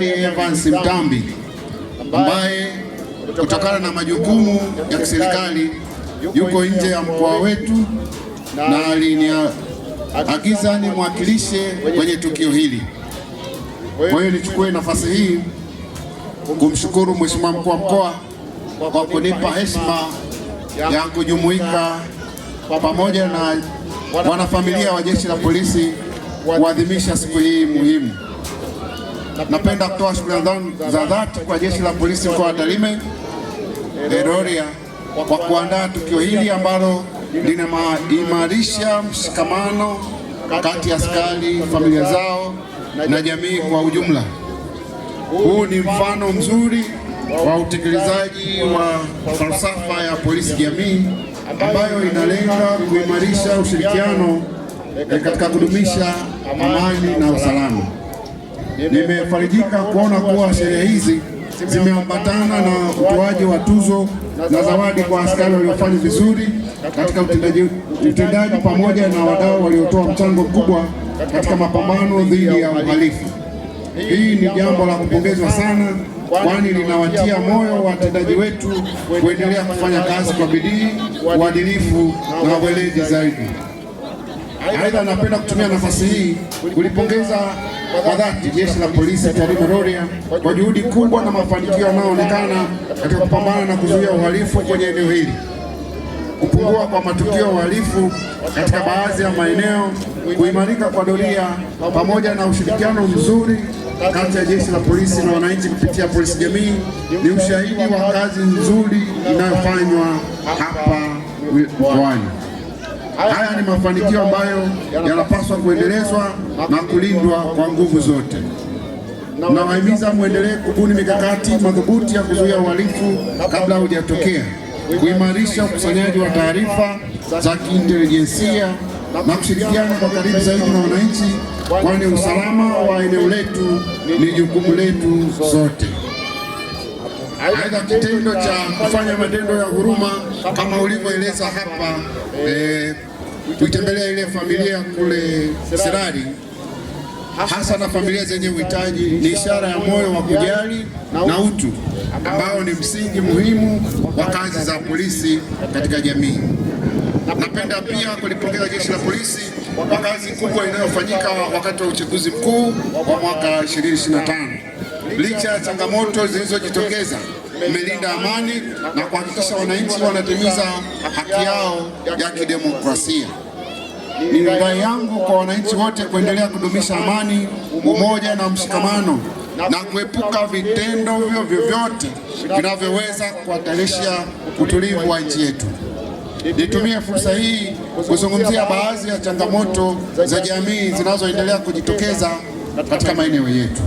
Jenerali Evans Mtambi ambaye kutokana na majukumu ya kiserikali yuko nje ya mkoa wetu na aliniagiza nimwakilishe kwenye tukio hili. Kwa hiyo nichukue nafasi hii kumshukuru Mheshimiwa Mkuu wa Mkoa kwa kunipa heshima ya kujumuika pamoja na wanafamilia wa Jeshi la Polisi kuadhimisha siku hii muhimu. Napenda kutoa shukrani za dhati kwa Jeshi la Polisi mkoa wa Tarime Rorya kwa kuandaa tukio hili ambalo linaimarisha mshikamano kati ya askari, familia zao na jamii kwa ujumla. Huu ni mfano mzuri wa utekelezaji wa falsafa ya polisi jamii ambayo inalenga kuimarisha ushirikiano katika kudumisha amani na usalama. Nimefarijika kuona kuwa sherehe hizi zimeambatana na utoaji wa tuzo na zawadi kwa askari waliofanya vizuri katika utendaji pamoja na wadau waliotoa mchango mkubwa katika mapambano dhidi ya uhalifu. Hii ni jambo la kupongezwa sana, kwani linawatia moyo watendaji wetu kuendelea kufanya kazi kwa bidii, uadilifu na weledi zaidi. Aidha, napenda kutumia nafasi hii kulipongeza kwa dhati Jeshi la Polisi Tarime Rorya kwa juhudi kubwa na mafanikio yanayoonekana katika kupambana na kuzuia uhalifu kwenye eneo hili. Kupungua kwa matukio ya uhalifu katika baadhi ya maeneo, kuimarika kwa doria pamoja na ushirikiano mzuri kati ya Jeshi la Polisi na wananchi kupitia polisi jamii ni ushahidi wa kazi nzuri inayofanywa hapa mkoani. Haya ni mafanikio ambayo yanapaswa kuendelezwa na kulindwa kwa nguvu zote. Nawahimiza muendelee kubuni mikakati madhubuti ya kuzuia uhalifu kabla hujatokea, kuimarisha ukusanyaji wa taarifa za kiintelijensia na kushirikiana kwa karibu zaidi na wananchi, kwani usalama wa eneo letu ni jukumu letu sote. Aidha, kitendo cha kufanya matendo ya huruma kama ulivyoeleza hapa, kuitembelea ile familia kule Sirari, hasa na familia zenye uhitaji, ni ishara ya moyo wa kujali na utu ambao ni msingi muhimu wa kazi za polisi katika jamii. Napenda pia kulipongeza Jeshi la Polisi kwa kazi kubwa inayofanyika wakati wa uchaguzi mkuu wa mwaka 2025. Licha ya changamoto zilizojitokeza, mmelinda amani na kuhakikisha wananchi wanatimiza haki yao ya kidemokrasia. Ni rai yangu kwa wananchi wote kuendelea kudumisha amani, umoja na mshikamano na kuepuka vitendo vyovyote vinavyoweza kuhatarisha utulivu wa nchi yetu. Nitumie fursa hii kuzungumzia baadhi ya changamoto za jamii zinazoendelea kujitokeza katika maeneo yetu.